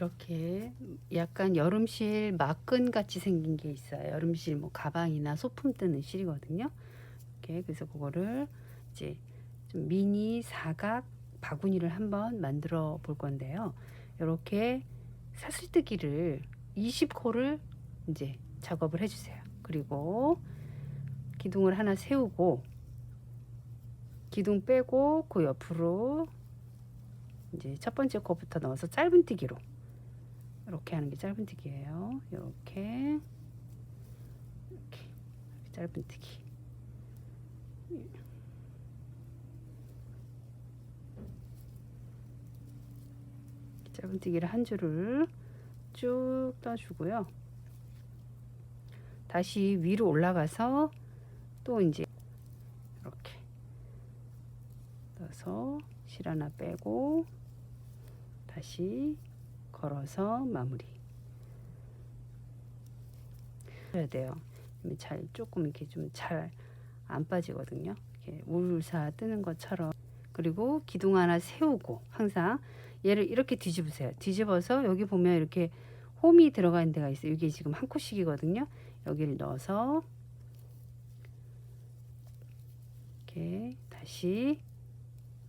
이렇게 약간 여름실 막근 같이 생긴 게 있어요. 여름실 뭐 가방이나 소품 뜨는 실이거든요. 이렇게 그래서 그거를 이제 좀 미니 사각 바구니를 한번 만들어 볼 건데요. 이렇게 사슬뜨기를 20코를 이제 작업을 해주세요. 그리고 기둥을 하나 세우고 기둥 빼고 그 옆으로 이제 첫 번째 코부터 넣어서 짧은뜨기로 이렇게 하는 게 짧은뜨기예요. 이렇게 짧은뜨기. 짧은뜨기를 한 줄을 쭉 떠주고요. 다시 위로 올라가서 또 이제 이렇게 넣어서 실 하나 빼고 다시 걸어서 마무리 해야 돼요. 잘 조금 이렇게 좀 잘 안 빠지거든요. 이렇게 울사 뜨는 것처럼. 그리고 기둥 하나 세우고 항상 얘를 이렇게 뒤집으세요. 뒤집어서 여기 보면 이렇게 홈이 들어가는 데가 있어요. 이게 지금 한 코씩이거든요. 여기를 넣어서 이렇게 다시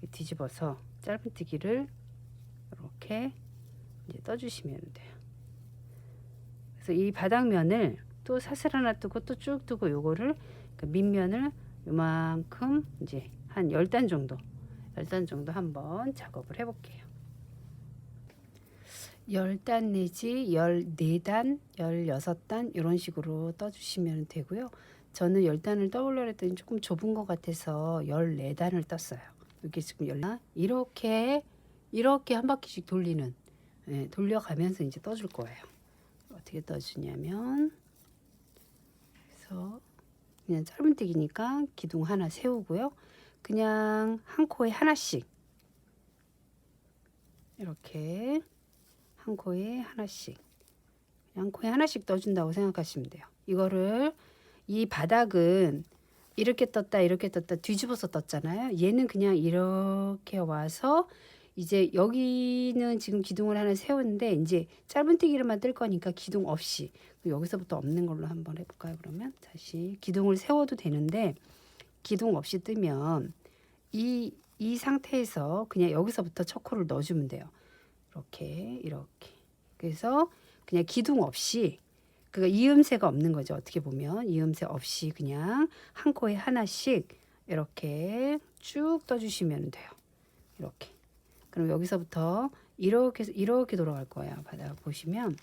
뒤집어서 짧은뜨기를 이렇게 이제 떠주시면 돼요. 그래서 이 바닥면을 또 사슬 하나 뜨고 또 쭉 뜨고 요거를 그 밑면을 요만큼 이제 한 10단 정도 10단 정도 한번 작업을 해 볼게요. 10단 내지 14단 16단 이런 식으로 떠주시면 되고요. 저는 10단을 떠보려고 했더니 조금 좁은 것 같아서 14단을 떴어요. 이게 지금 이렇게 한 바퀴씩 돌리는, 돌려가면서 이제 떠줄 거예요. 어떻게 떠주냐면 그래서 그냥 짧은뜨기니까 기둥 하나 세우고요. 그냥 한 코에 하나씩 이렇게 한 코에 하나씩 그냥 코에 하나씩 떠준다고 생각하시면 돼요. 이거를 이 바닥은 이렇게 떴다 뒤집어서 떴잖아요. 얘는 그냥 이렇게 와서 이제 여기는 지금 기둥을 하나 세웠는데 이제 짧은뜨기로만 뜰 거니까 기둥 없이 여기서부터 없는 걸로 한번 해볼까요? 그러면 다시 기둥을 세워도 되는데 기둥 없이 뜨면 이 상태에서 그냥 여기서부터 첫 코를 넣어주면 돼요. 이렇게 그래서 그냥 기둥 없이 그러니까 이음새가 없는 거죠. 어떻게 보면 이음새 없이 그냥 한 코에 하나씩 이렇게 쭉 떠주시면 돼요. 이렇게. 그럼 여기서부터 이렇게 해서 이렇게 돌아갈 거예요. 바닥 보시면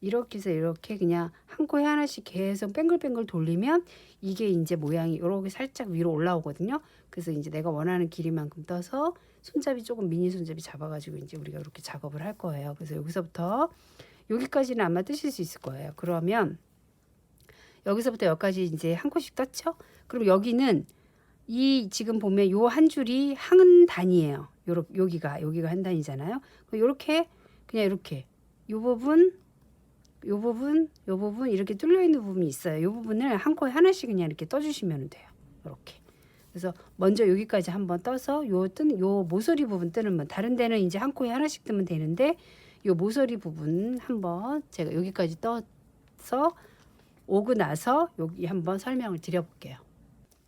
이렇게 해서 이렇게 그냥 한 코에 하나씩 계속 뱅글뱅글 돌리면 이게 이제 모양이 이렇게 살짝 위로 올라오거든요. 그래서 이제 내가 원하는 길이만큼 떠서 손잡이 조금 미니 손잡이 잡아가지고 이제 우리가 이렇게 작업을 할 거예요. 그래서 여기서부터 여기까지는 아마 뜨실 수 있을 거예요. 그러면 여기서부터 여기까지 이제 한 코씩 떴죠? 그럼 여기는 이 지금 보면 요 한 줄이 한 단이에요. 여기가 한 단이잖아요. 요렇게 그냥 이렇게 요 부분 이렇게 뚫려 있는 부분이 있어요. 요 부분을 한 코에 하나씩 그냥 이렇게 떠주시면 돼요. 이렇게. 그래서 먼저 여기까지 한번 떠서 요 모서리 부분 뜨는 다른 데는 이제 한 코에 하나씩 뜨면 되는데 요 모서리 부분 한번 제가 여기까지 떠서 오고 나서 여기 한번 설명을 드려볼게요.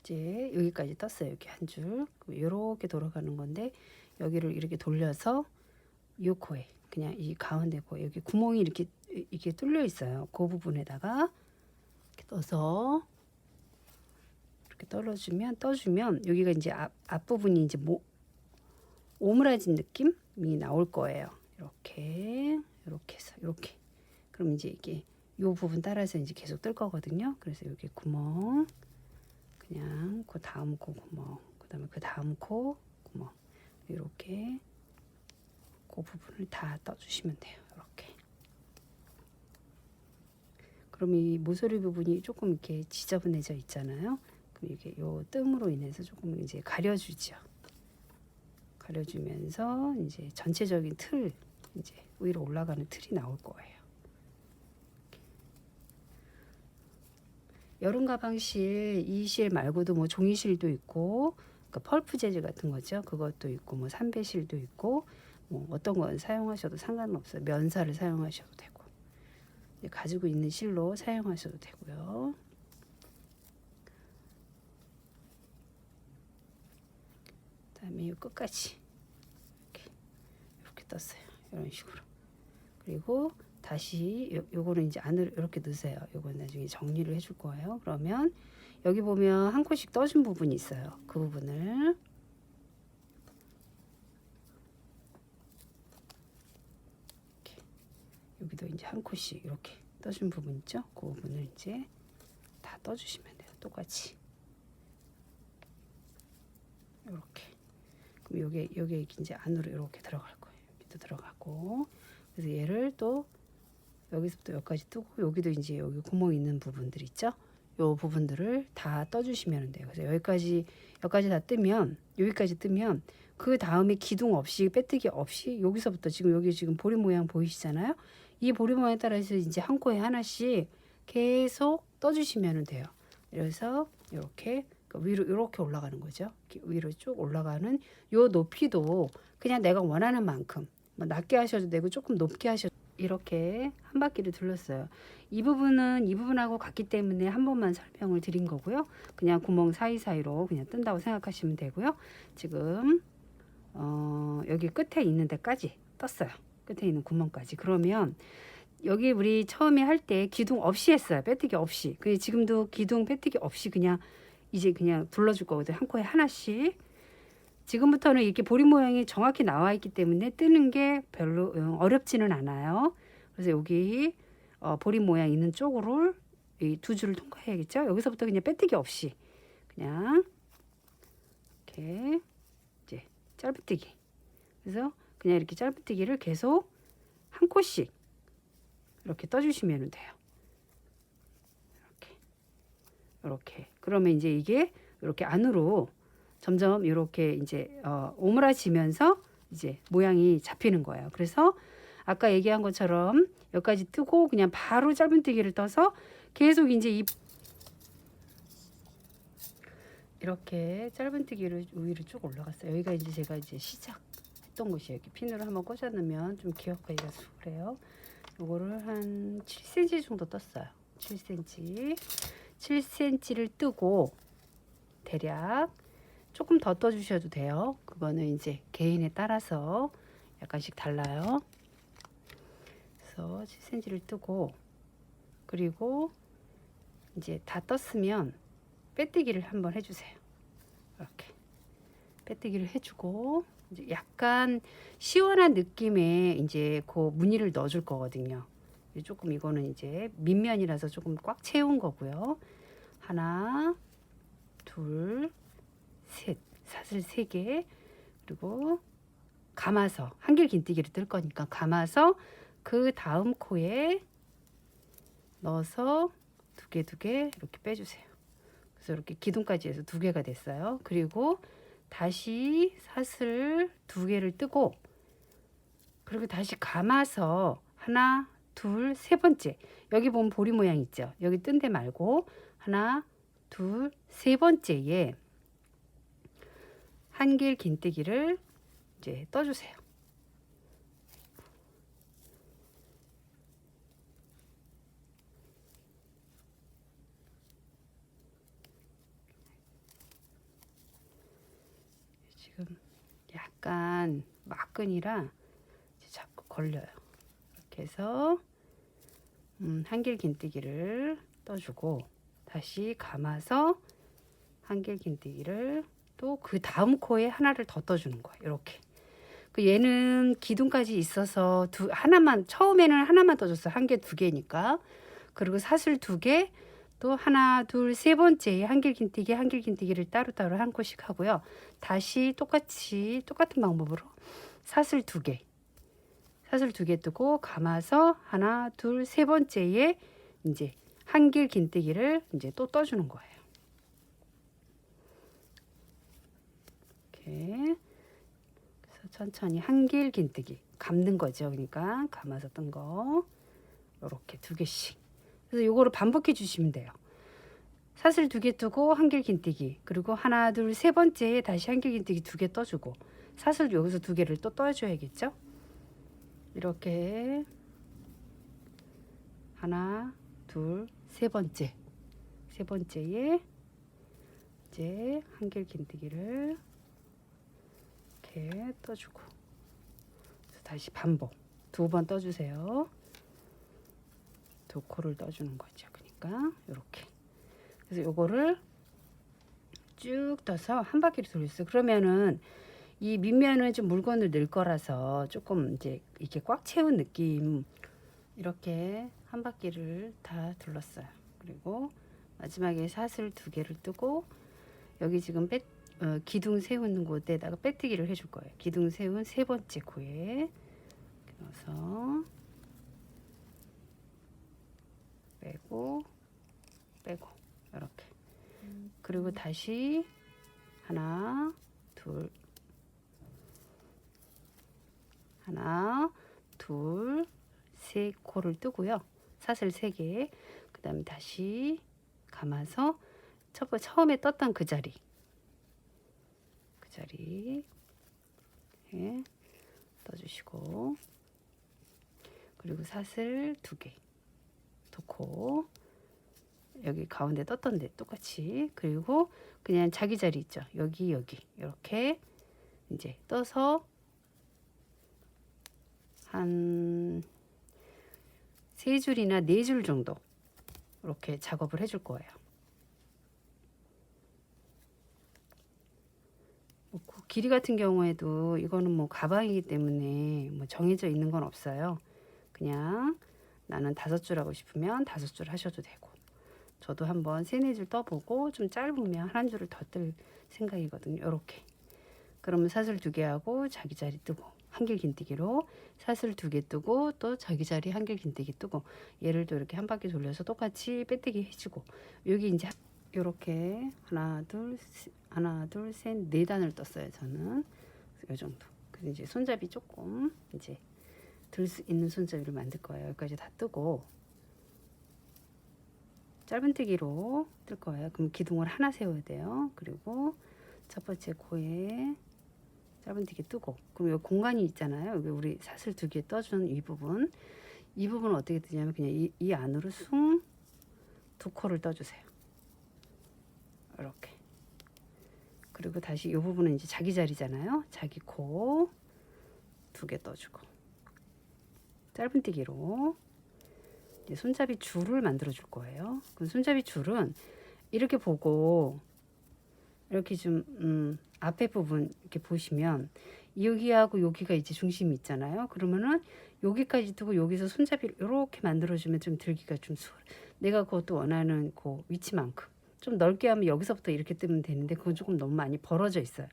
이제 여기까지 떴어요. 이렇게 한 줄 이렇게 돌아가는 건데 여기를 이렇게 돌려서 요 코에 그냥 이 가운데 코 여기 구멍이 이렇게 뚫려 있어요. 그 부분에다가 이렇게 떠서 이렇게 떠주면 여기가 이제 앞부분이 이제 오므라진 느낌이 나올 거예요. 이렇게 해서 이렇게 그럼 이제 이게 요 부분 따라서 이제 계속 뜰 거거든요. 그래서 여기 구멍 그냥 그 다음 코 구멍 그다음에 그 다음 코 구멍 이렇게 그 부분을 다 떠주시면 돼요. 이렇게. 그럼 이 모서리 부분이 조금 이렇게 지저분해져 있잖아요. 그럼 이게 요 뜸으로 인해서 조금 이제 가려주죠. 가려주면서 이제 전체적인 틀 이제 위로 올라가는 틀이 나올 거예요. 여름 가방실 이 실 말고도 뭐 종이실도 있고 그러니까 펄프 재질 같은 거죠. 그것도 있고 뭐 삼배실도 있고 뭐 어떤 건 사용하셔도 상관없어요. 면사를 사용하셔도 되고 가지고 있는 실로 사용하셔도 되고요. 그다음에 이 끝까지 이렇게 떴어요. 이런 식으로. 그리고 다시 요거는 이제 안으로 이렇게 넣으세요. 요건 나중에 정리를 해줄 거예요. 그러면 여기 보면 한 코씩 떠준 부분이 있어요. 그 부분을 이렇게, 여기도 이제 한 코씩 이렇게 떠준 부분 있죠? 그 부분을 이제 다 떠주시면 돼요. 똑같이 이렇게. 그럼 요게 이제 안으로 이렇게 들어갈 거예요. 여기도 들어가고. 그래서 얘를 또 여기서부터 여기까지 뜨고 여기도 이제 여기 구멍 있는 부분들 있죠? 요 부분들을 다 떠주시면 돼요. 그래서 여기까지 다 뜨면 여기까지 뜨면 그 다음에 기둥 없이 빼뜨기 없이 여기서부터 지금 여기 지금 보리 모양 보이시잖아요? 이 보리 모양에 따라서 이제 한 코에 하나씩 계속 떠주시면 돼요. 그래서 이렇게 위로 이렇게 올라가는 거죠. 위로 쭉 올라가는 요 높이도 그냥 내가 원하는 만큼 뭐 낮게 하셔도 되고 조금 높게 하셔도 이렇게 한 바퀴를 둘렀어요. 이 부분은 이 부분하고 같기 때문에 한 번만 설명을 드린 거고요. 그냥 구멍 사이사이로 그냥 뜬다고 생각하시면 되고요. 지금 여기 끝에 있는 데까지 떴어요. 끝에 있는 구멍까지. 그러면 여기 우리 처음에 할 때 기둥 없이 했어요. 빼뜨기 없이. 그 지금도 기둥 빼뜨기 없이 그냥 이제 그냥 둘러줄 거거든요. 한 코에 하나씩. 지금부터는 이렇게 보리 모양이 정확히 나와 있기 때문에 뜨는 게 별로 어렵지는 않아요. 그래서 여기 보리 모양 있는 쪽으로 이 두 줄을 통과해야겠죠. 여기서부터 그냥 빼뜨기 없이 그냥 이렇게 이제 짧은뜨기. 그래서 그냥 이렇게 짧은뜨기를 계속 한 코씩 이렇게 떠주시면 돼요. 이렇게. 그러면 이제 이게 이렇게 안으로 점점 이렇게 이제 오므라지면서 이제 모양이 잡히는 거예요. 그래서 아까 얘기한 것처럼 여기까지 뜨고 그냥 바로 짧은뜨기를 떠서 계속 이제 이렇게 짧은뜨기를 위로 쭉 올라갔어요. 여기가 이제 제가 이제 시작했던 곳이에요. 이렇게 핀으로 한번 꽂아 놓으면 좀 기억하기가 수월해요. 요거를 한 7cm 정도 떴어요. 7cm를 뜨고 대략 조금 더 떠주셔도 돼요. 그거는 이제 개인에 따라서 약간씩 달라요. 그래서 7cm를 뜨고 그리고 이제 다 떴으면 빼뜨기를 한번 해주세요. 이렇게 빼뜨기를 해주고 이제 약간 시원한 느낌의 이제 그 무늬를 넣어줄 거거든요. 조금 이거는 이제 밑면이라서 조금 꽉 채운 거고요. 하나, 둘, 셋, 사슬 3개, 그리고 감아서 한길 긴뜨기를 뜰 거니까 감아서 그 다음 코에 넣어서 두 개 이렇게 빼주세요. 그래서 이렇게 기둥까지 해서 2개가 됐어요. 그리고 다시 사슬 2개를 뜨고 그리고 다시 감아서 하나, 둘, 세 번째. 여기 보면 보리 모양 있죠. 여기 뜬 데 말고 하나, 둘, 세 번째에 한길 긴뜨기를 이제 떠주세요. 지금 약간 막끈이라 자꾸 걸려요. 이렇게 해서 한길 긴뜨기를 떠주고 다시 감아서 한길 긴뜨기를 또 그 다음 코에 하나를 더 떠주는 거예요. 이렇게. 그 얘는 기둥까지 있어서 하나만 처음에는 하나만 떠줬어요. 한 개, 2개니까. 그리고 사슬 2개, 또 하나, 둘, 세 번째에 한길 긴뜨기를 따로따로 한 코씩 하고요. 다시 똑같은 방법으로 사슬 2개 뜨고 감아서 하나, 둘, 세 번째에 이제 한길 긴뜨기를 이제 또 떠주는 거예요. 이렇게. 그래서 천천히 한길 긴뜨기 감는 거죠. 그러니까 감아서 뜬 거 이렇게 2개씩. 그래서 요거를 반복해 주시면 돼요. 사슬 2개 뜨고 한길 긴뜨기, 그리고 하나 둘 세 번째에 다시 한길 긴뜨기 2개 떠주고 사슬 여기서 2개를 또 떠줘야겠죠. 이렇게 하나 둘 세 번째에 이제 한길 긴뜨기를 이렇게 떠주고 다시 반복 2번 떠주세요. 2코를 떠주는 거죠. 그러니까 이렇게. 그래서 요거를 쭉 떠서 한 바퀴를 돌렸어요. 그러면은 이 밑면은 좀 물건을 넣을 거라서 조금 이제 이렇게 꽉 채운 느낌. 이렇게 한 바퀴를 다 둘렀어요. 그리고 마지막에 사슬 2개를 뜨고 여기 지금 기둥 세우는 곳에다가 빼뜨기를 해줄 거예요. 기둥 세운 세 번째 코에 넣어서 빼고 이렇게. 그리고 다시 하나 둘 세 코를 뜨고요. 사슬 3개. 그 다음에 다시 감아서 처음에 떴던 그 자리 예, 떠주시고, 그리고 사슬 2개 2코 여기 가운데 떴던 데 똑같이, 그리고 그냥 자기 자리 있죠. 여기 이렇게 이제 떠서 한 3줄이나 4줄 정도 이렇게 작업을 해줄 거예요. 길이 같은 경우에도 이거는 뭐 가방이기 때문에 뭐 정해져 있는 건 없어요. 그냥 나는 5줄 하고 싶으면 5줄 하셔도 되고, 저도 한번 3-4줄 떠보고 좀 짧으면 한 줄을 더 뜰 생각이거든요. 이렇게. 그러면 사슬 2개 하고 자기 자리 뜨고 한길 긴뜨기로 사슬 2개 뜨고 또 자기 자리 한길 긴뜨기 뜨고, 얘를 또 이렇게 한 바퀴 돌려서 똑같이 빼뜨기 해주고, 여기 이제 이렇게 하나 둘 셋 4단을 떴어요. 저는 요 정도. 그래서 이제 손잡이 조금 이제 들 수 있는 손잡이를 만들 거예요. 여기까지 다 뜨고 짧은뜨기로 뜰 거예요. 그럼 기둥을 하나 세워야 돼요. 그리고 첫 번째 코에 짧은뜨기 뜨고, 그럼 여기 공간이 있잖아요. 여기 우리 사슬 2개 떠준 이 부분은 어떻게 뜨냐면 그냥 이 안으로 숭 2코를 떠주세요. 이렇게. 그리고 다시 이 부분은 이제 자기 자리잖아요. 자기 코 2개 떠주고 짧은뜨기로 이제 손잡이 줄을 만들어 줄 거예요. 그럼 손잡이 줄은 이렇게 보고 이렇게 좀 앞에 부분 이렇게 보시면 여기하고 여기가 이제 중심이 있잖아요. 그러면은 여기까지 두고 여기서 손잡이를 이렇게 만들어주면 좀 들기가 좀 수월. 내가 그것도 원하는 그 위치만큼 좀 넓게 하면 여기서부터 이렇게 뜨면 되는데 그건 조금 너무 많이 벌어져 있어요.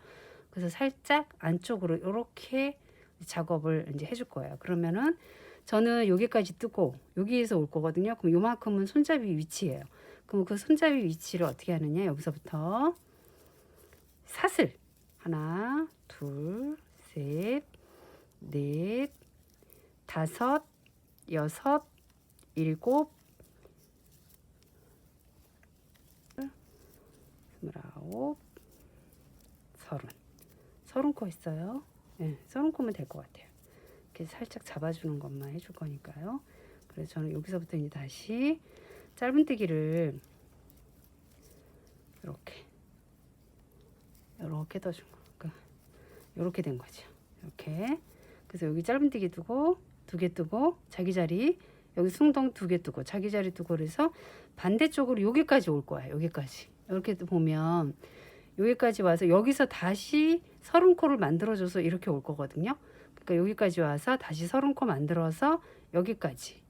그래서 살짝 안쪽으로 이렇게 작업을 이제 해줄 거예요. 그러면은 저는 여기까지 뜨고 여기에서 올 거거든요. 그럼 요만큼은 손잡이 위치예요. 그럼 그 손잡이 위치를 어떻게 하느냐, 여기서부터 사슬 하나 둘 셋 넷 다섯 여섯 일곱 29 30코 있어요. 네, 30코면 될 것 같아요. 이렇게 살짝 잡아주는 것만 해줄 거니까요. 그래서 저는 여기서부터 이제 다시 짧은뜨기를 이렇게 떠준 거. 그러니까 이렇게 된 거죠. 이렇게. 그래서 여기 짧은뜨기 두고 2개 뜨고 자기 자리 여기 숭덩 2개 뜨고 자기 자리 뜨고, 그래서 반대쪽으로 여기까지 올 거예요. 여기까지. 이렇게 보면 여기까지 와서 여기서 다시 30코를 만들어줘서 이렇게 올 거거든요. 그러니까 여기까지 와서 다시 30코 만들어서 여기까지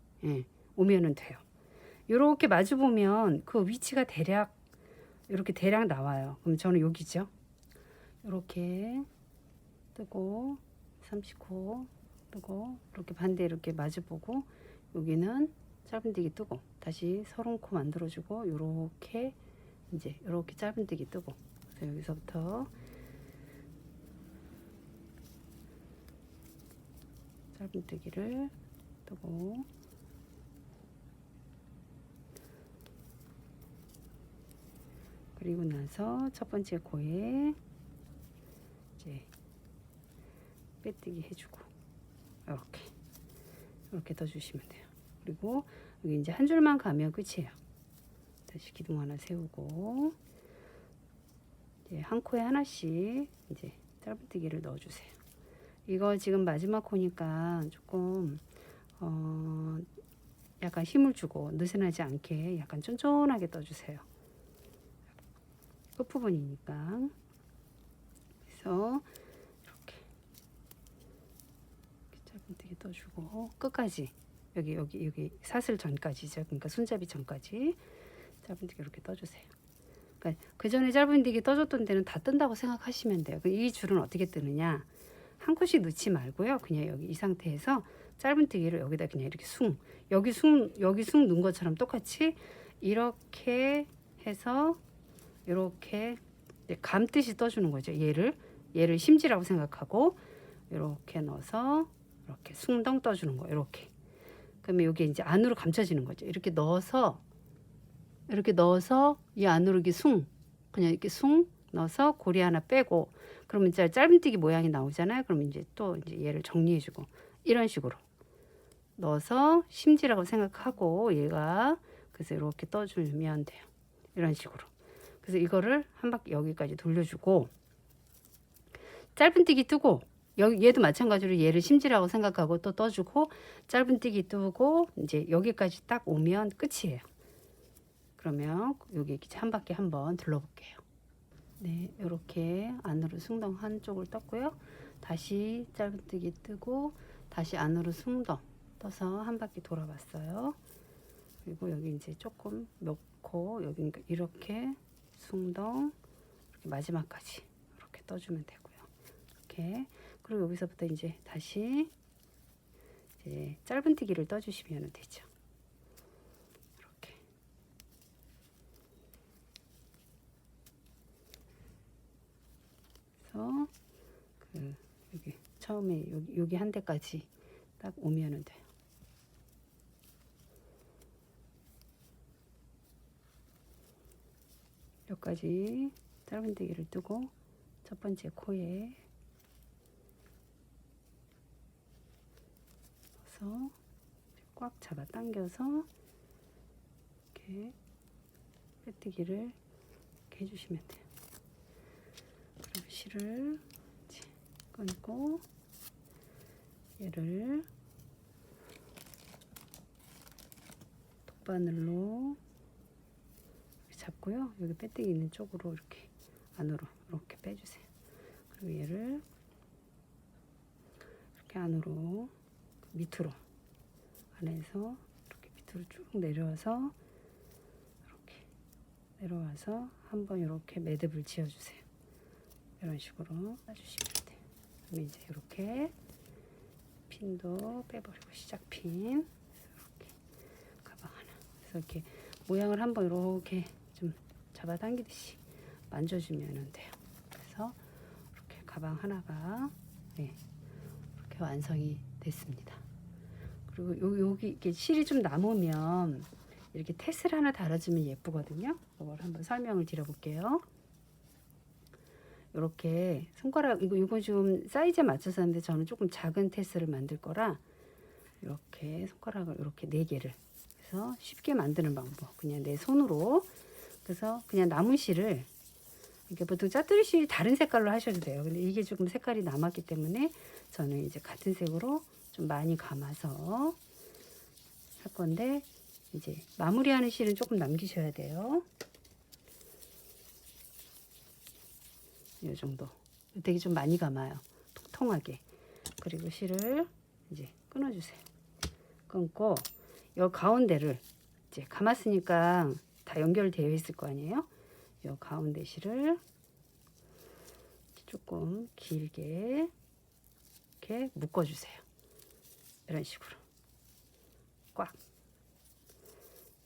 오면은 돼요. 이렇게 마주 보면 그 위치가 대략 이렇게 대략 나와요. 그럼 저는 여기죠. 이렇게 뜨고 30코 뜨고 이렇게 반대 이렇게 마주 보고 여기는 짧은뜨기 뜨고 다시 30코 만들어주고 이렇게 이제 이렇게 짧은뜨기 뜨고, 그래서 여기서부터 짧은뜨기를 뜨고 그리고 나서 첫 번째 코에 이제 빼뜨기 해주고 이렇게 떠주시면 돼요. 그리고 여기 이제 한 줄만 가면 끝이에요. 다시 기둥 하나 세우고 이제 한 코에 하나씩 이제 짧은뜨기를 넣어주세요. 이거 지금 마지막 코니까 조금 약간 힘을 주고 느슨하지 않게 약간 쫀쫀하게 떠주세요. 끝부분이니까. 그래서 이렇게 짧은뜨기 떠주고 끝까지 여기 사슬 전까지죠. 그러니까 손잡이 전까지 짧은뜨기 이렇게 떠주세요. 그러니까 그 전에 짧은뜨기 떠줬던 데는 다 뜬다고 생각하시면 돼요. 이 줄은 어떻게 뜨느냐? 한 코씩 넣지 말고요. 그냥 여기 이 상태에서 짧은뜨기를 여기다 그냥 이렇게 여기 숭 넣은 것처럼 똑같이 이렇게 해서 이렇게 감듯이 떠주는 거죠. 얘를 심지라고 생각하고 이렇게 넣어서 이렇게 숭덩 떠주는 거예요. 이렇게. 그러면 여기 이제 안으로 감춰지는 거죠. 이렇게 넣어서 이 안으로 이렇게 그냥 이렇게 넣어서 고리 하나 빼고 그러면 이제 짧은뜨기 모양이 나오잖아요. 그럼 이제 또 이제 얘를 정리해주고 이런 식으로 넣어서 심지라고 생각하고 얘가 그래서 이렇게 떠주면 돼요. 이런 식으로. 그래서 이거를 한 바퀴 여기까지 돌려주고 짧은뜨기 뜨고 얘도 마찬가지로 얘를 심지라고 생각하고 또 떠주고 짧은뜨기 뜨고 이제 여기까지 딱 오면 끝이에요. 그러면 여기 한 바퀴 한번 둘러볼게요. 네, 이렇게 안으로 숭덩 한쪽을 떴고요. 다시 짧은뜨기 뜨고 다시 안으로 숭덩 떠서 한 바퀴 돌아봤어요. 그리고 여기 이제 조금 넣고 여기 이렇게 숭덩 이렇게 마지막까지 이렇게 떠주면 되고요. 이렇게 그리고 여기서부터 이제 다시 이제 짧은뜨기를 떠주시면 되죠. 이렇게 그래서 여기 처음에 여기 한 대까지 딱 오면은 돼요. 여기까지 짧은뜨기를 뜨고 첫 번째 코에 넣어서 꽉 잡아 당겨서 이렇게 빼뜨기를 이렇게 해주시면 돼요. 그리고 실을 끊고 얘를 돗바늘로 잡고요. 여기 빼뜨기 있는 쪽으로 이렇게 안으로 이렇게 빼주세요. 그리고 얘를 이렇게 안으로 밑으로 안에서 이렇게 밑으로 쭉 내려와서 이렇게 내려와서 한번 이렇게 매듭을 지어주세요. 이런 식으로 놔주시면 돼요. 그러면 이제 이렇게 핀도 빼버리고 시작핀 이렇게 가방 하나. 그래서 이렇게 모양을 한번 이렇게 좀 잡아당기듯이 만져주면 돼요. 그래서 이렇게 가방 하나가 이렇게 완성이 됐습니다. 그리고 여기 이렇게 실이 좀 남으면 이렇게 테스를 하나 달아주면 예쁘거든요. 이걸 한번 설명을 드려볼게요. 이렇게 손가락 이거 좀 사이즈에 맞춰서 하는데 저는 조금 작은 테스를 만들 거라 이렇게 손가락을 이렇게 4개를 그래서 쉽게 만드는 방법 그냥 내 손으로 그래서 그냥 남은 실을 이렇게 보통 짜투리 실 다른 색깔로 하셔도 돼요. 근데 이게 조금 색깔이 남았기 때문에 저는 이제 같은 색으로 좀 많이 감아서 할 건데 이제 마무리하는 실은 조금 남기셔야 돼요. 이 정도 되게 좀 많이 감아요. 통통하게. 그리고 실을 이제 끊어주세요. 끊고 이 가운데를 이제 감았으니까 다 연결되어 있을 거 아니에요. 이 가운데 실을 조금 길게 이렇게 묶어주세요. 이런 식으로 꽉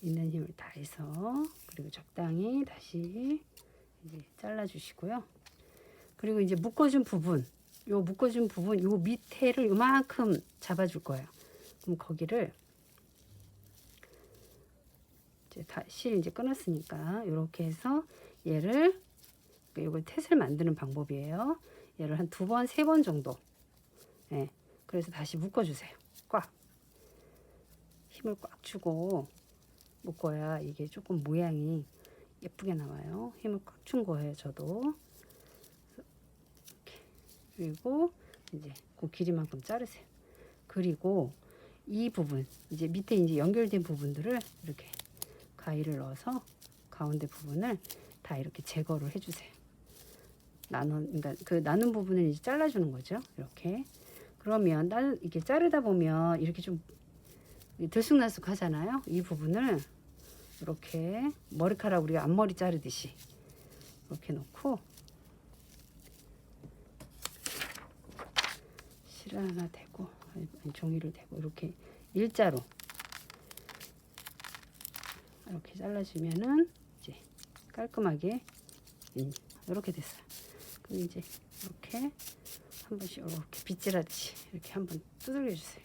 있는 힘을 다해서 그리고 적당히 다시 이제 잘라주시고요. 그리고 이제 묶어준 부분, 요 밑에를 요만큼 잡아줄 거예요. 그럼 거기를 이제 실 이제 끊었으니까 이렇게 해서 얘를 이걸 탯을 만드는 방법이에요. 얘를 한 2번, 3번 정도. 예. 그래서 다시 묶어주세요. 꽉. 힘을 꽉 주고 묶어야 이게 조금 모양이 예쁘게 나와요. 힘을 꽉 준 거예요, 저도. 이렇게. 그리고 이제 그 길이만큼 자르세요. 그리고 이 부분, 이제 밑에 이제 연결된 부분들을 이렇게 가위를 넣어서 가운데 부분을 다 이렇게 제거를 해주세요. 그러니까 그 나눈 부분을 이제 잘라주는 거죠. 이렇게. 그러면 이렇게 자르다 보면 이렇게 좀 들쑥날쑥 하잖아요. 이 부분을 이렇게 머리카락 우리가 앞머리 자르듯이 이렇게 놓고 실을 하나 대고 종이를 대고 이렇게 일자로 이렇게 잘라주면은 이제 깔끔하게 이렇게 됐어요. 그럼 이제 이렇게 한 번씩 이렇게 빗질하듯이 이렇게 한번 두들겨 주세요.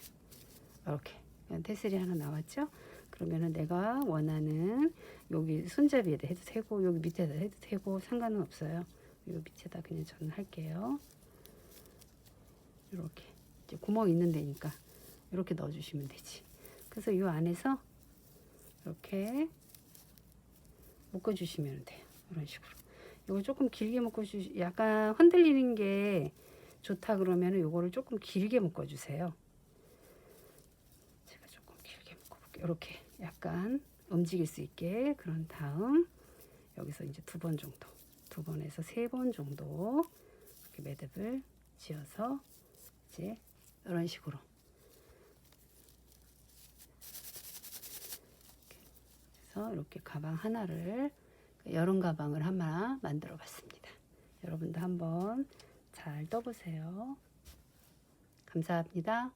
이렇게 테슬이 하나 나왔죠? 그러면은 내가 원하는 여기 손잡이에다 해도 되고 여기 밑에다 해도 되고 상관은 없어요. 여기 밑에다 그냥 저는 할게요. 이렇게 이제 구멍 있는 데니까 이렇게 넣어주시면 되지. 그래서 이 안에서 이렇게 묶어주시면 돼요. 이런 식으로. 이거 조금 길게 약간 흔들리는 게 좋다 그러면은 요거를 조금 길게 묶어주세요. 제가 조금 길게 묶어볼게요. 이렇게 약간 움직일 수 있게. 그런 다음 여기서 이제 2번 정도, 2번에서 3번 정도 이렇게 매듭을 지어서 이제 이런 식으로 그래서 이렇게 가방 하나를 여름 가방을 하나 만들어 봤습니다. 여러분도 한번 잘 떠보세요. 감사합니다.